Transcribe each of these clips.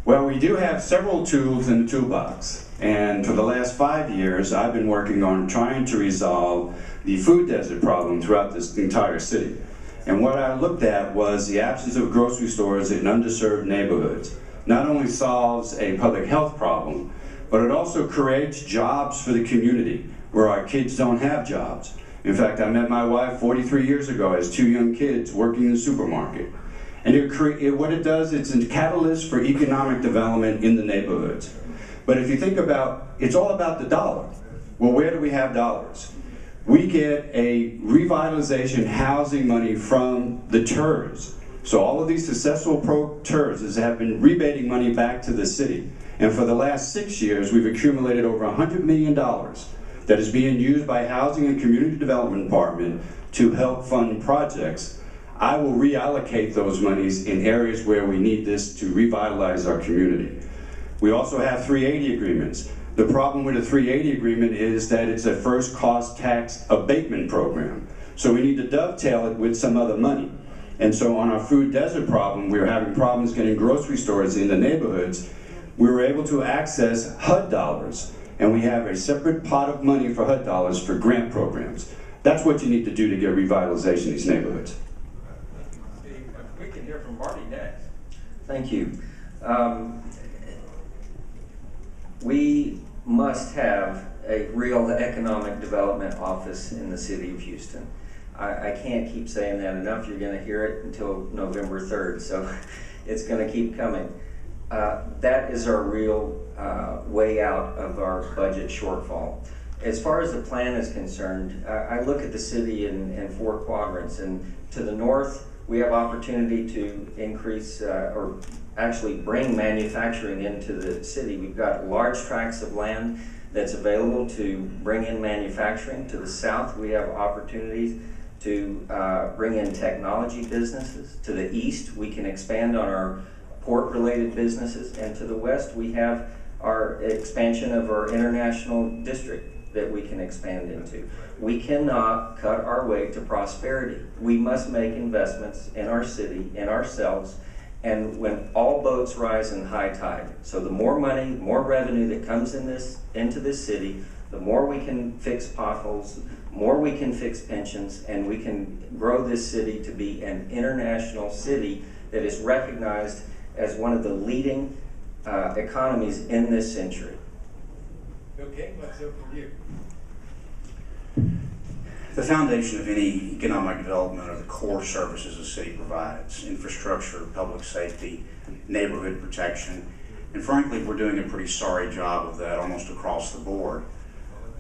Well, we do have several tools in the toolbox. And for the last 5 years, I've been working on trying to resolve the food desert problem throughout this entire city. And what I looked at was the absence of grocery stores in underserved neighborhoods. Not only solves a public health problem, but it also creates jobs for the community where our kids don't have jobs. In fact, I met my wife 43 years ago as 2 young kids working in the supermarket. And what it does, it's a catalyst for economic development in the neighborhoods. But if you think about, it's all about the dollar. Well, where do we have dollars? We get a revitalization housing money from the TERS. So all of these successful TERS have been rebating money back to the city. And for the last 6 years, we've accumulated over $100 million that is being used by Housing and Community Development Department to help fund projects. I will reallocate those monies in areas where we need this to revitalize our community. We also have 380 agreements. The problem with a 380 agreement is that it's a first cost tax abatement program. So we need to dovetail it with some other money. And so on our food desert problem, we were having problems getting grocery stores in the neighborhoods. We were able to access HUD dollars, and we have a separate pot of money for HUD dollars for grant programs. That's what you need to do to get revitalization in these neighborhoods. We can hear from Marty next. Thank you. We must have a real economic development office in the city of Houston. I can't keep saying that enough. You're going to hear it until November 3rd, so it's going to keep coming. That is our real way out of our budget shortfall. As far as the plan is concerned, I look at the city in 4 quadrants, and to the north, we have opportunity to increase or actually bring manufacturing into the city. We've got large tracts of land that's available to bring in manufacturing. To the south, we have opportunities to bring in technology businesses. To the east, we can expand on our port-related businesses. And to the west, we have our expansion of our international district that we can expand into. We cannot cut our way to prosperity. We must make investments in our city, in ourselves, and when all boats rise in high tide. So the more money, more revenue that comes into this city, the more we can fix potholes, more we can fix pensions, and we can grow this city to be an international city that is recognized as one of the leading economies in this century. Bill King, let's hear from you. The foundation of any economic development are the core services the city provides: infrastructure, public safety, neighborhood protection, and frankly, we're doing a pretty sorry job of that almost across the board.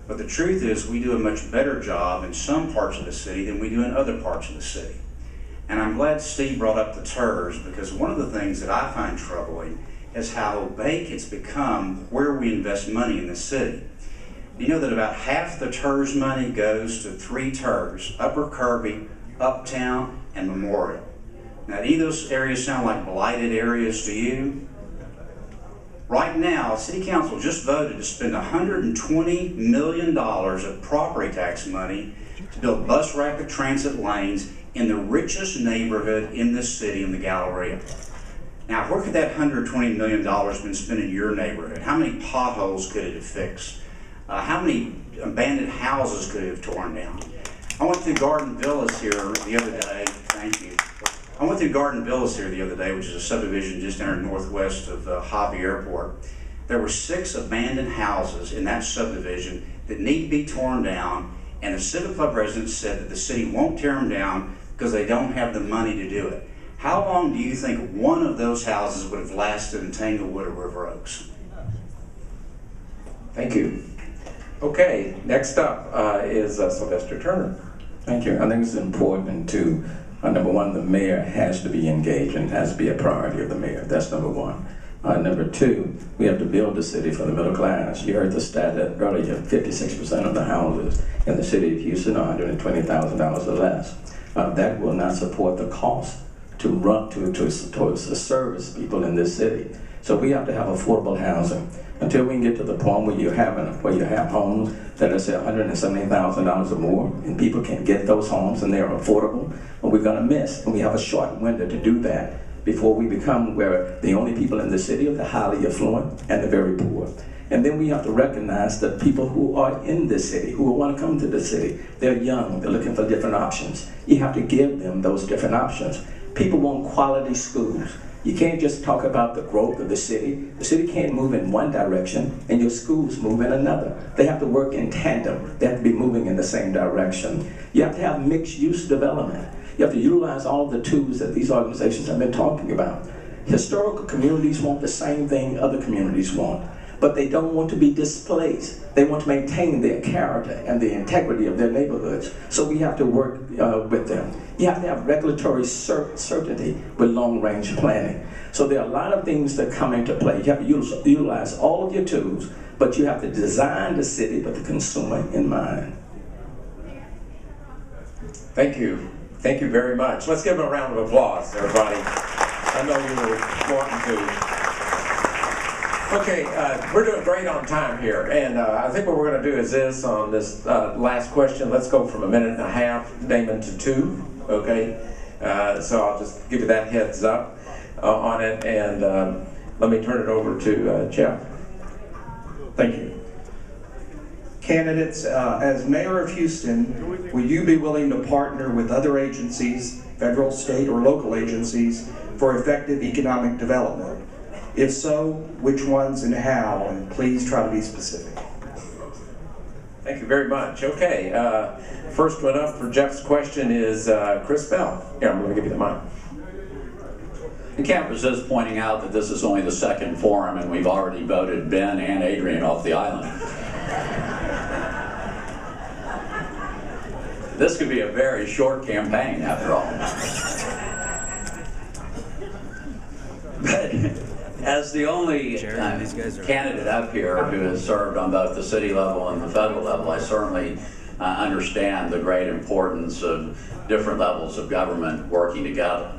But the truth is, we do a much better job in some parts of the city than we do in other parts of the city. And I'm glad Steve brought up the TERS, because one of the things that I find troubling is how opaque it's become where we invest money in the city. You know that about half the TERS money goes to 3 TERS: Upper Kirby, Uptown, and Memorial. Now, do any of those areas sound like blighted areas to you? Right now, City Council just voted to spend $120 million of property tax money to build bus rapid transit lanes in the richest neighborhood in this city, in the Galleria. Now, where could that $120 million been spent in your neighborhood? How many potholes could it have fixed? How many abandoned houses could it have torn down? I went through Garden Villas here the other day. Thank you. I went through Garden Villas here the other day, which is a subdivision just down northwest of Hobby Airport. There were 6 abandoned houses in that subdivision that need to be torn down, and the Civic Club residents said that the city won't tear them down because they don't have the money to do it. How long do you think one of those houses would have lasted in Tanglewood or River Oaks? Thank you. Okay, next up is Sylvester Turner. Thank you. I think it's important to, number one, the mayor has to be engaged and has to be a priority of the mayor. That's number one. Number two, we have to build the city for the middle class. You heard the stat that earlier, 56% of the houses in the city of Houston are $120,000 or less. That will not support the cost to service people in this city. So we have to have affordable housing. Until we can get to the point where you have homes that are say $170,000 or more, and people can get those homes and they're affordable, we're going to miss. And we have a short window to do that. before we become where the only people in the city are the highly affluent and the very poor. And then we have to recognize that people who are in the city, who want to come to the city, they're young, they're looking for different options. You have to give them those different options. People want quality schools. You can't just talk about the growth of the city. The city can't move in one direction and your schools move in another. They have to work in tandem. They have to be moving in the same direction. You have to have mixed use development. You have to utilize all the tools that these organizations have been talking about. Historical communities want the same thing other communities want, but they don't want to be displaced. They want to maintain their character and the integrity of their neighborhoods. So we have to work with them. You have to have regulatory certainty with long-range planning. So there are a lot of things that come into play. You have to utilize all of your tools, but you have to design the city with the consumer in mind. Thank you. Thank you very much. Let's give them a round of applause, everybody. I know you were wanting to. Okay, we're doing great on time here, and I think what we're going to do is this on this last question. Let's go from 1.5 minutes, Damon, to 2. Okay, so I'll just give you that heads up on it, and let me turn it over to Jeff. Thank you. Candidates, as mayor of Houston, will you be willing to partner with other agencies, federal, state, or local agencies, for effective economic development? If so, which ones and how? And please try to be specific. Thank you very much. Okay, first one up for Jeff's question is Chris Bell. Here, I'm going to give you the mic. I can't resist pointing out that this is only the second forum and we've already voted Ben and Adrian off the island. This could be a very short campaign after all. But as the only candidate up here who has served on both the city level and the federal level, I certainly understand the great importance of different levels of government working together.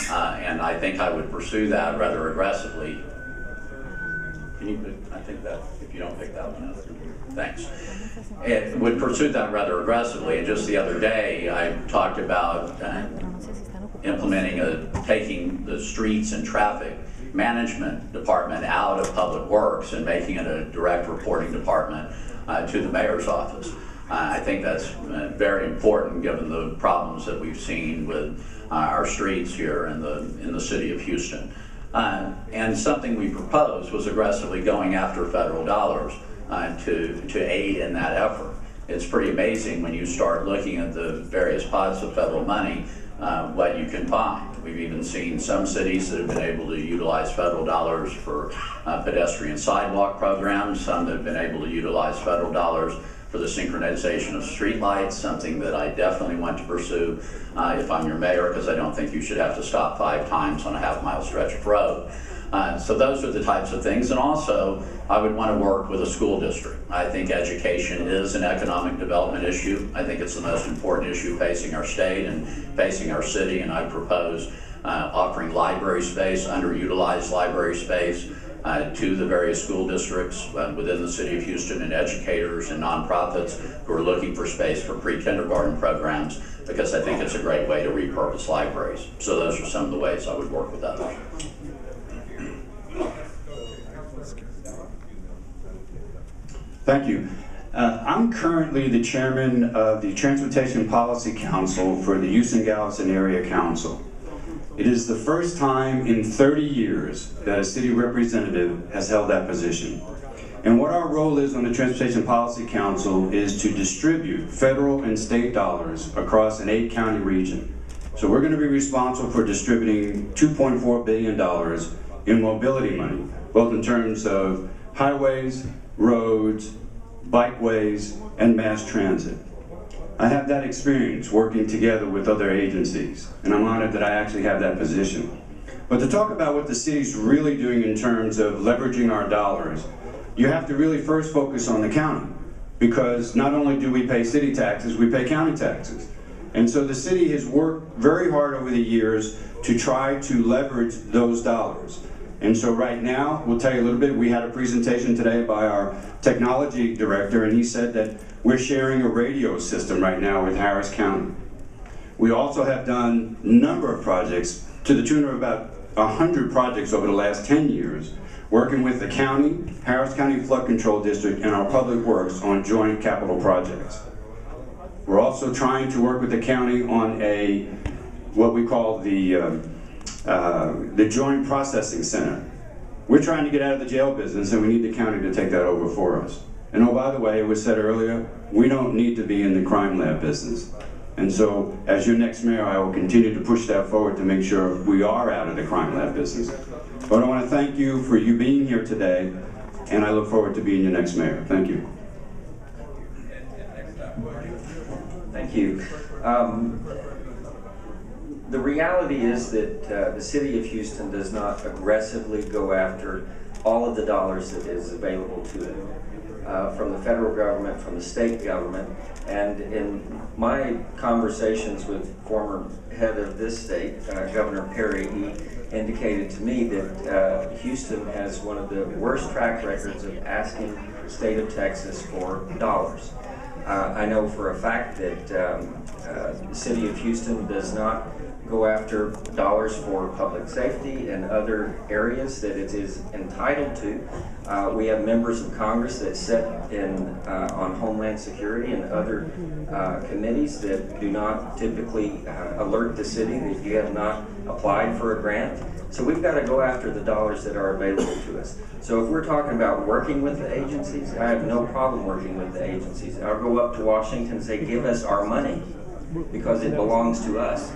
And I think I would pursue that rather aggressively. Can you, I think that, if you don't pick that one up, thanks. It would pursue that rather aggressively, and just the other day I talked about implementing taking the streets and traffic management department out of public works and making it a direct reporting department to the mayor's office. I think that's very important given the problems that we've seen with our streets here in the city of Houston. And something we proposed was aggressively going after federal dollars to aid in that effort. It's pretty amazing when you start looking at the various pots of federal money what you can find. We've even seen some cities that have been able to utilize federal dollars for pedestrian sidewalk programs, some that have been able to utilize federal dollars for the synchronization of streetlights, something that I definitely want to pursue if I'm your mayor, because I don't think you should have to stop 5 times on a half-mile stretch of road. So those are the types of things. And also, I would want to work with a school district. I think education is an economic development issue. I think it's the most important issue facing our state and facing our city, and I propose offering library space, underutilized library space, to the various school districts within the city of Houston, and educators and nonprofits who are looking for space for pre-kindergarten programs, because I think it's a great way to repurpose libraries. So those are some of the ways I would work with others. Thank you. I'm currently the chairman of the Transportation Policy Council for the Houston-Galveston Area Council. It is the first time in 30 years that a city representative has held that position. And what our role is on the Transportation Policy Council is to distribute federal and state dollars across an 8-county region. So we're going to be responsible for distributing $2.4 billion in mobility money, both in terms of highways, roads, bikeways, and mass transit. I have that experience working together with other agencies, and I'm honored that I actually have that position. But to talk about what the city's really doing in terms of leveraging our dollars, you have to really first focus on the county, because not only do we pay city taxes, we pay county taxes. And so the city has worked very hard over the years to try to leverage those dollars. And so right now, we'll tell you a little bit, we had a presentation today by our technology director, and he said that we're sharing a radio system right now with Harris County. We also have done a number of projects to the tune of about 100 projects over the last 10 years, working with the county, Harris County Flood Control District, and our Public Works on joint capital projects. We're also trying to work with the county on what we call the Joint Processing Center. We're trying to get out of the jail business, and we need the county to take that over for us. And oh, by the way, it was said earlier, we don't need to be in the crime lab business. And so, as your next mayor, I will continue to push that forward to make sure we are out of the crime lab business. But I want to thank you for you being here today, and I look forward to being your next mayor. Thank you. Thank you. The reality is that the city of Houston does not aggressively go after all of the dollars that is available to it from the federal government, from the state government, and in my conversations with former head of this state, Governor Perry, he indicated to me that Houston has one of the worst track records of asking the state of Texas for dollars. I know for a fact that the city of Houston does not go after dollars for public safety and other areas that it is entitled to. We have members of Congress that sit on Homeland Security and other committees that do not typically alert the city that you have not applied for a grant. So we've got to go after the dollars that are available to us. So if we're talking about working with the agencies, I have no problem working with the agencies. I'll go up to Washington and say, give us our money, because it belongs to us.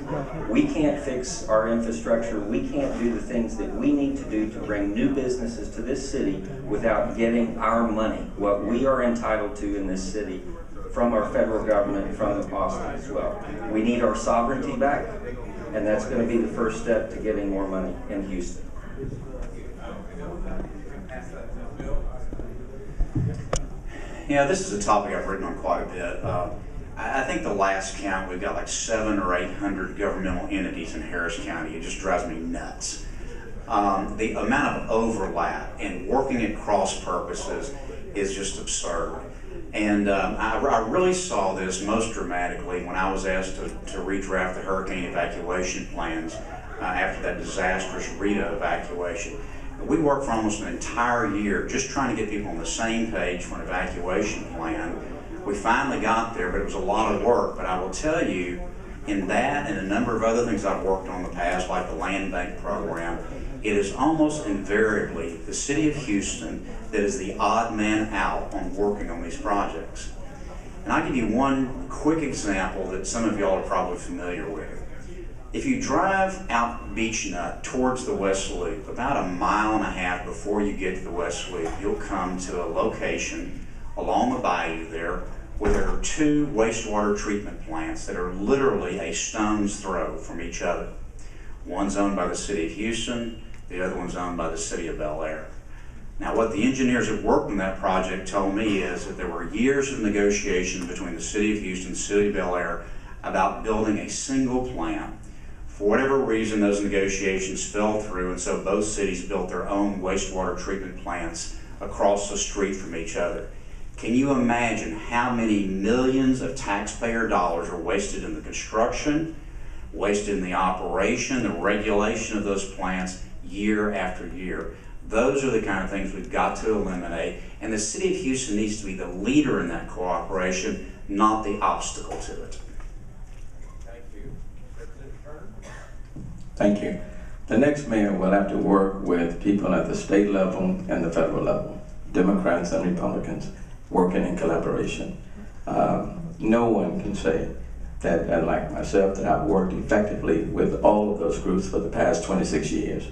We can't fix our infrastructure. We can't do the things that we need to do to bring new businesses to this city without getting our money, what we are entitled to in this city, from our federal government, from the Boston as well. We need our sovereignty back, and that's going to be the first step to getting more money in Houston. Yeah, this is a topic I've written on quite a bit. I think the last count, we've got like 700 or 800 governmental entities in Harris County. It just drives me nuts. The amount of overlap and working at cross purposes is just absurd. And I really saw this most dramatically when I was asked to redraft the hurricane evacuation plans after that disastrous Rita evacuation. We worked for almost an entire year just trying to get people on the same page for an evacuation plan. We finally got there, but it was a lot of work. But I will tell you, in that and a number of other things I've worked on in the past, like the land bank program, it is almost invariably the city of Houston that is the odd man out on working on these projects. And I'll give you one quick example that some of y'all are probably familiar with. If you drive out Beach Nut towards the West Loop, about 1.5 miles before you get to the West Loop, you'll come to a location along the bayou there where there are 2 wastewater treatment plants that are literally a stone's throw from each other. One's owned by the city of Houston, the other one's owned by the city of Bel Air. Now, what the engineers that worked on that project told me is that there were years of negotiation between the city of Houston and the city of Bel Air about building a single plant. For whatever reason, those negotiations fell through, and so both cities built their own wastewater treatment plants across the street from each other. Can you imagine how many millions of taxpayer dollars are wasted in the construction, wasted in the operation, the regulation of those plants year after year? Those are the kind of things we've got to eliminate, and the city of Houston needs to be the leader in that cooperation, not the obstacle to it. Thank you. Thank you. The next mayor will have to work with people at the state level and the federal level, Democrats and Republicans, working in collaboration. No one can say that, like myself, that I've worked effectively with all of those groups for the past 26 years.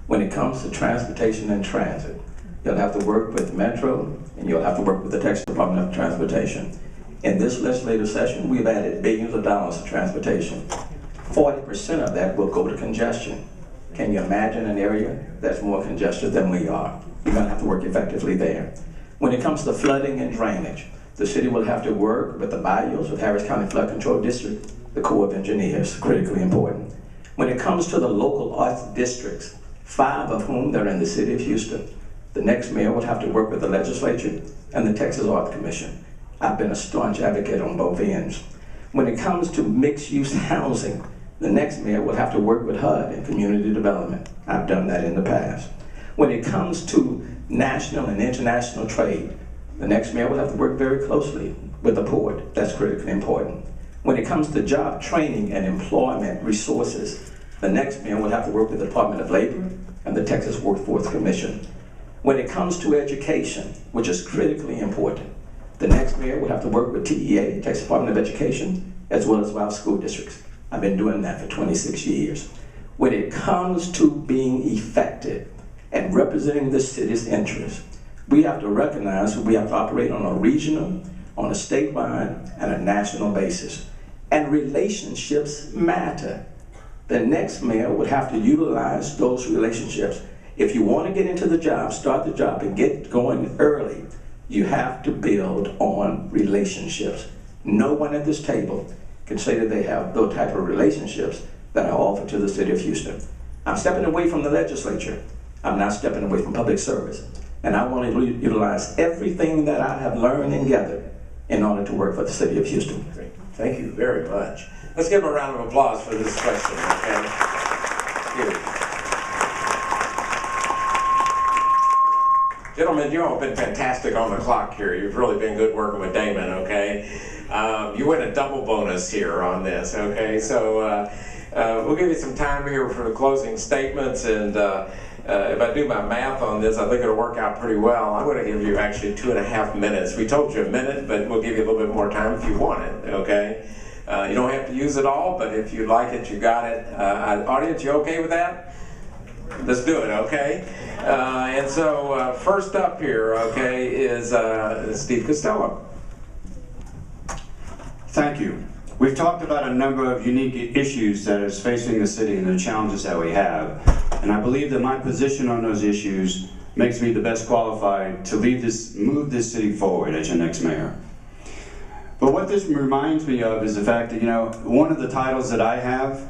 When it comes to transportation and transit, you'll have to work with Metro, and you'll have to work with the Texas Department of Transportation. In this legislative session, we've added billions of dollars to transportation. 40% of that will go to congestion. Can you imagine an area that's more congested than we are? You're gonna have to work effectively there. When it comes to flooding and drainage, the city will have to work with the bayous, with Harris County Flood Control District, the Corps of Engineers, critically important. When it comes to the local arts districts, 5 of whom are in the city of Houston, the next mayor will have to work with the legislature and the Texas Arts Commission. I've been a staunch advocate on both ends. When it comes to mixed-use housing, the next mayor will have to work with HUD and community development. I've done that in the past. When it comes to national and international trade, the next mayor will have to work very closely with the port. That's critically important. When it comes to job training and employment resources, the next mayor will have to work with the Department of Labor and the Texas Workforce Commission. When it comes to education, which is critically important, the next mayor will have to work with TEA, Texas Department of Education, as well as our school districts. I've been doing that for 26 years. When it comes to being effective and representing the city's interests, we have to recognize that we have to operate on a regional, on a statewide, and a national basis. And relationships matter. The next mayor would have to utilize those relationships. If you want to get into the job, start the job, and get going early, you have to build on relationships. No one at this table can say that they have those type of relationships that I offer to the city of Houston. I'm stepping away from the legislature. I'm not stepping away from public service. And I want to utilize everything that I have learned and gathered in order to work for the city of Houston. Great. Thank you very much. Let's give him a round of applause for this question, okay? Thank you. Gentlemen, you all have been fantastic on the clock here. You've really been good working with Damon, okay? You win a double bonus here on this, okay? So we'll give you some time here for the closing statements, and if I do my math on this, I think it'll work out pretty well. I'm going to give you actually 2.5 minutes. We told you a minute, but we'll give you a little bit more time if you want it, okay? You don't have to use it all, but if you like it, you got it. Audience, you okay with that? Let's do it, okay? And so first up here, okay, is Steve Costello. Thank you. We've talked about a number of unique issues that is facing the city and the challenges that we have. And I believe that my position on those issues makes me the best qualified to move this city forward as your next mayor. But what this reminds me of is the fact that, you know, one of the titles that I have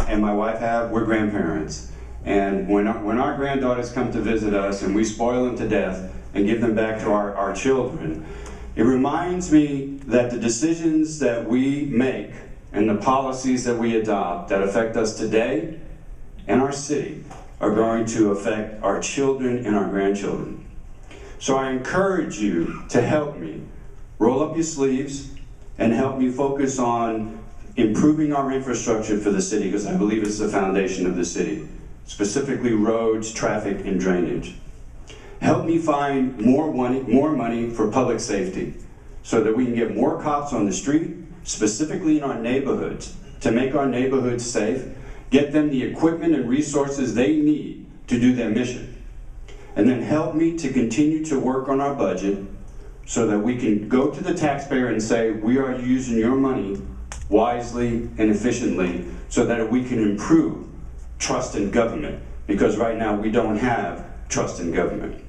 and my wife have, we're grandparents. And when our granddaughters come to visit us and we spoil them to death and give them back to our children, it reminds me that the decisions that we make and the policies that we adopt that affect us today and our city are going to affect our children and our grandchildren. So I encourage you to help me roll up your sleeves and help me focus on improving our infrastructure for the city, because I believe it's the foundation of the city, specifically roads, traffic, and drainage. Help me find more money for public safety so that we can get more cops on the street, specifically in our neighborhoods, to make our neighborhoods safe, get them the equipment and resources they need to do their mission. And then help me to continue to work on our budget so that we can go to the taxpayer and say, we are using your money wisely and efficiently so that we can improve trust in government, because right now we don't have trust in government.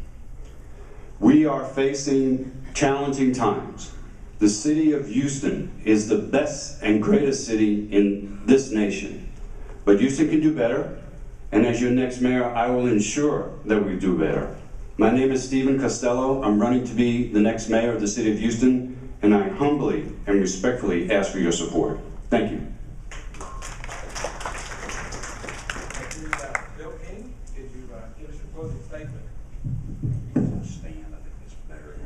We are facing challenging times. The city of Houston is the best and greatest city in this nation. But Houston can do better, and as your next mayor, I will ensure that we do better. My name is Stephen Costello. I'm running to be the next mayor of the city of Houston, and I humbly and respectfully ask for your support. Thank you. Bill King, could you give us your closing statement? Stand, I think it's better.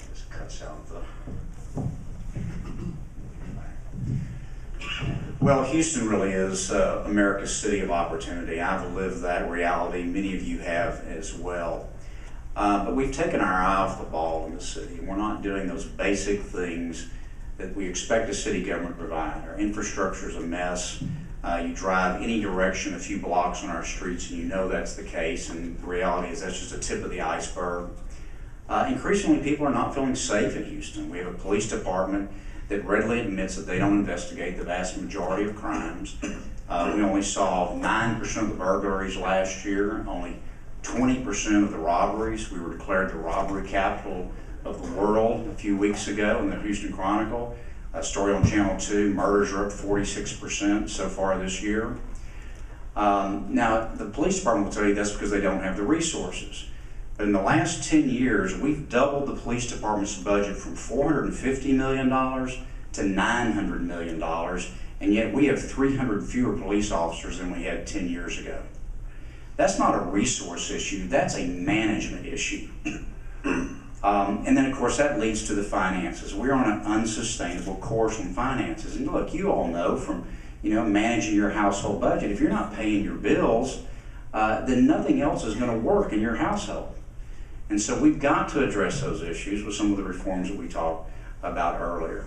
This cuts out the... Well, Houston really is America's city of opportunity. I've lived that reality. Many of you have as well. But we've taken our eye off the ball in the city. We're not doing those basic things that we expect a city government to provide. Our infrastructure is a mess. You drive any direction a few blocks on our streets and you know that's the case, and the reality is that's just the tip of the iceberg. Increasingly, people are not feeling safe in Houston. We have a police department that readily admits that they don't investigate the vast majority of crimes. We only solved 9% of the burglaries last year, only 20% of the robberies. We were declared the robbery capital of the world a few weeks ago in the Houston Chronicle. A story on Channel 2, murders are up 46% so far this year. Now, the police department will tell you that's because they don't have the resources. But in the last 10 years, we've doubled the police department's budget from $450 million to $900 million, and yet we have 300 fewer police officers than we had 10 years ago. That's not a resource issue, that's a management issue. And then of course that leads to the finances. We're on an unsustainable course in finances. And look, you all know from managing your household budget, if you're not paying your bills, then nothing else is going to work in your household. And so we've got to address those issues with some of the reforms that we talked about earlier.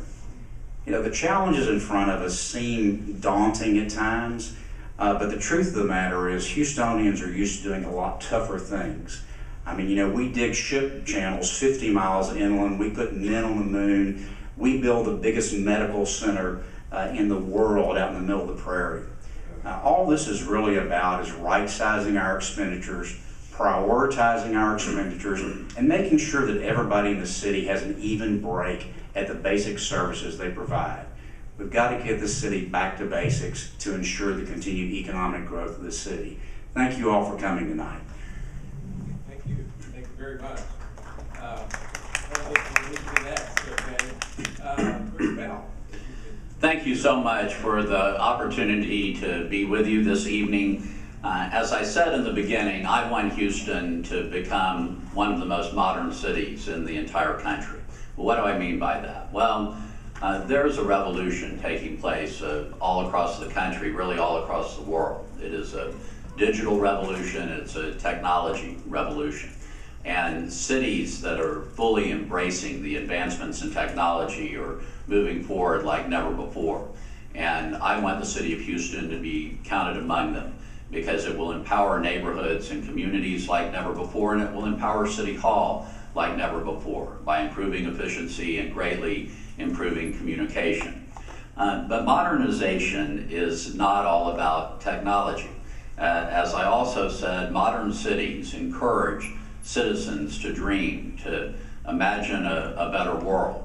The challenges in front of us seem daunting at times, but the truth of the matter is Houstonians are used to doing a lot tougher things. I mean, we dig ship channels 50 miles inland, we put men on the moon, we build the biggest medical center in the world out in the middle of the prairie. All this is really about is right-sizing our expenditures, prioritizing our expenditures, and making sure that everybody in the city has an even break at the basic services they provide. We've got to get the city back to basics to ensure the continued economic growth of the city. Thank you all for coming tonight. Thank you very much. Thank you so much for the opportunity to be with you this evening. As I said in the beginning, I want Houston to become one of the most modern cities in the entire country. Well, what do I mean by that? Well, there's a revolution taking place all across the country, really all across the world. It is a digital revolution, it's a technology revolution. And cities that are fully embracing the advancements in technology are moving forward like never before. And I want the city of Houston to be counted among them, because it will empower neighborhoods and communities like never before, and it will empower City Hall like never before by improving efficiency and greatly improving communication. But modernization is not all about technology. As I also said, modern cities encourage citizens to dream, to imagine a better world.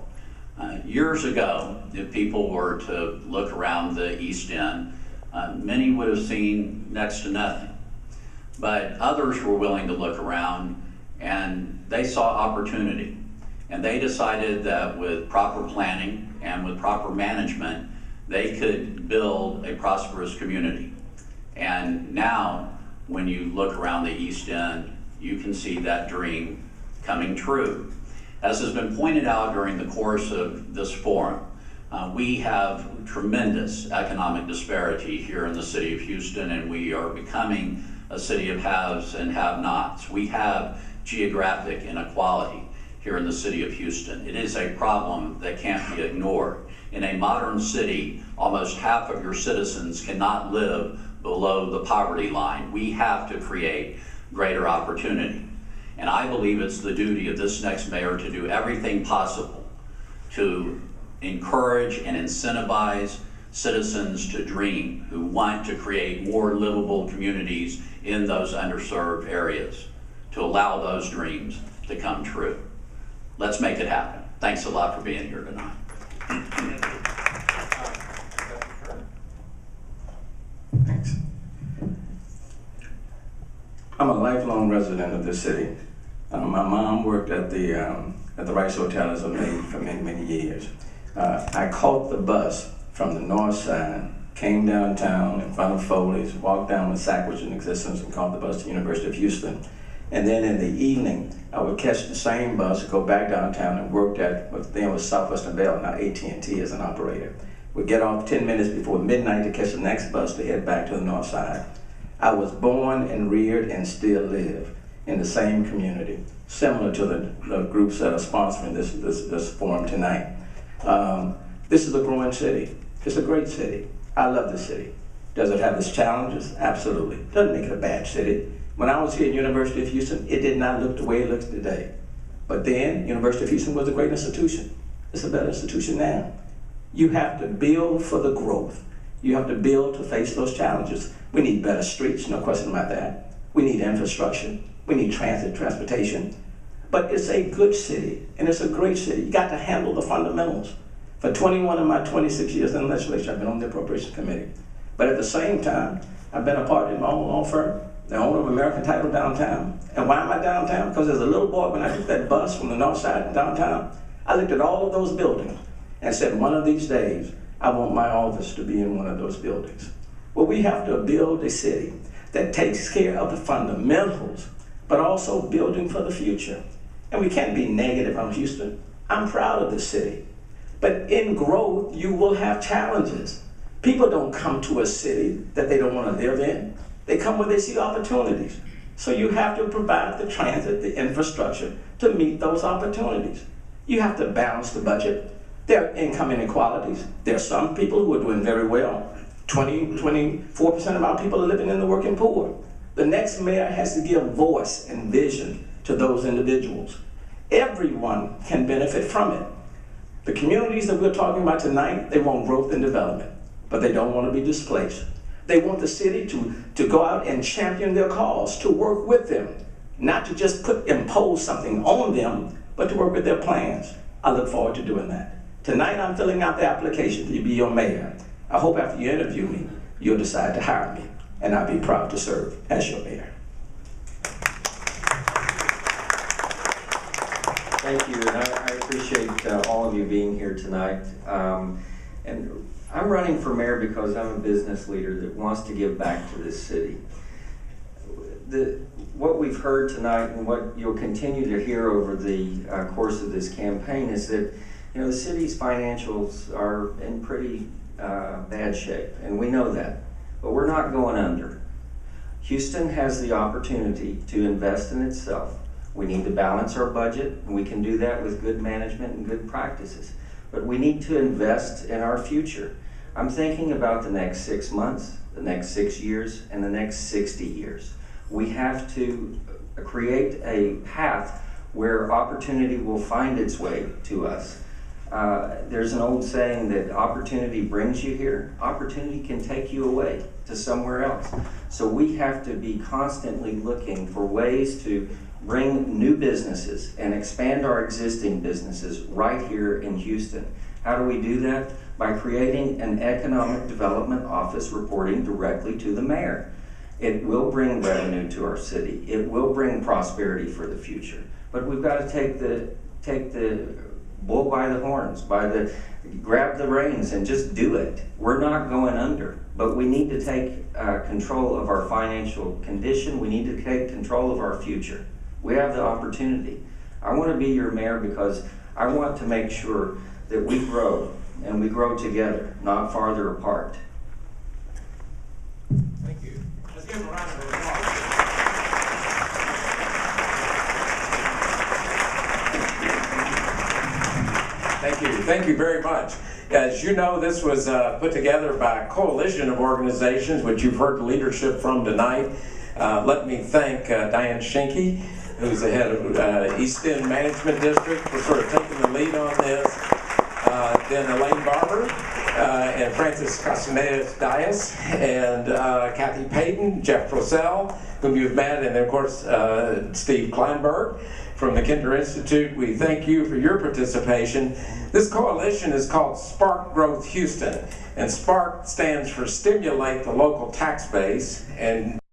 Years ago, if people were to look around the East End, many would have seen next to nothing. But others were willing to look around and they saw opportunity. And they decided that with proper planning and with proper management, they could build a prosperous community. And now, when you look around the East End, you can see that dream coming true. As has been pointed out during the course of this forum, we have tremendous economic disparity here in the city of Houston, and we are becoming a city of haves and have-nots. We have geographic inequality here in the city of Houston. It is a problem that can't be ignored. In a modern city, almost half of your citizens cannot live below the poverty line. We have to create greater opportunity. And I believe it's the duty of this next mayor to do everything possible to encourage and incentivize citizens to dream, who want to create more livable communities in those underserved areas, to allow those dreams to come true. Let's make it happen. Thanks a lot for being here tonight. Thanks. I'm a lifelong resident of this city. My mom worked at the Rice Hotel as a maid for many, many years. I caught the bus from the north side, came downtown in front of Foley's, walked down when SAC was in existence, and caught the bus to the University of Houston. And then in the evening, I would catch the same bus, go back downtown and worked at what then was Southwestern Bell, now AT&T as an operator. We'd get off 10 minutes before midnight to catch the next bus to head back to the north side. I was born and reared and still live in the same community, similar to the groups that are sponsoring this forum tonight. This is a growing city. It's a great city. I love this city. Does it have its challenges? Absolutely. Doesn't make it a bad city. When I was here at University of Houston, it did not look the way it looks today. But then, University of Houston was a great institution. It's a better institution now. You have to build for the growth. You have to build to face those challenges. We need better streets, no question about that. We need infrastructure. We need transportation. But it's a good city, and it's a great city. You got to handle the fundamentals. For 21 of my 26 years in the legislature, I've been on the Appropriations Committee. But at the same time, I've been a part of my own law firm, the owner of American Title downtown. And why am I downtown? Because as a little boy, when I took that bus from the north side downtown, I looked at all of those buildings and said, one of these days, I want my office to be in one of those buildings. Well, we have to build a city that takes care of the fundamentals, but also building for the future. And we can't be negative on Houston. I'm proud of this city. But in growth, you will have challenges. People don't come to a city that they don't want to live in. They come where they see opportunities. So you have to provide the transit, the infrastructure to meet those opportunities. You have to balance the budget. There are income inequalities. There are some people who are doing very well. 24% of our people are living in the working poor. The next mayor has to give voice and vision to those individuals. Everyone can benefit from it. The communities that we're talking about tonight, they want growth and development, but they don't want to be displaced. They want the city to go out and champion their cause, to work with them, not to just impose something on them, but to work with their plans. I look forward to doing that. Tonight I'm filling out the application to be your mayor. I hope after you interview me, you'll decide to hire me, and I'll be proud to serve as your mayor. Thank you, and I appreciate all of you being here tonight. And I'm running for mayor because I'm a business leader that wants to give back to this city. What we've heard tonight and what you'll continue to hear over the course of this campaign is that the city's financials are in pretty bad shape, and we know that, but we're not going under. Houston has the opportunity to invest in itself. We need to balance our budget, and we can do that with good management and good practices. But we need to invest in our future. I'm thinking about the next 6 months, the next 6 years, and the next 60 years. We have to create a path where opportunity will find its way to us. There's an old saying that opportunity brings you here. Opportunity can take you away to somewhere else. So we have to be constantly looking for ways to bring new businesses and expand our existing businesses right here in Houston. How do we do that? By creating an economic development office reporting directly to the mayor. It will bring revenue to our city. It will bring prosperity for the future. But we've got to take the bull by the horns, grab the reins and just do it. We're not going under, but we need to take control of our financial condition. We need to take control of our future. We have the opportunity. I want to be your mayor because I want to make sure that we grow, and we grow together, not farther apart. Thank you. Let's give him a round of applause. Thank you. Thank you very much. As you know, this was put together by a coalition of organizations, which you've heard the leadership from tonight. Let me thank Diane Schenke, who's the head of East End Management District, for sort of taking the lead on this. Then Elaine Barber and Francis Castanedas-Dias and Kathy Payton, Jeff Procell, whom you've met, and then of course Steve Kleinberg from the Kinder Institute. We thank you for your participation. This coalition is called SPARC Growth Houston, and SPARC stands for Stimulate the Local Tax Base, and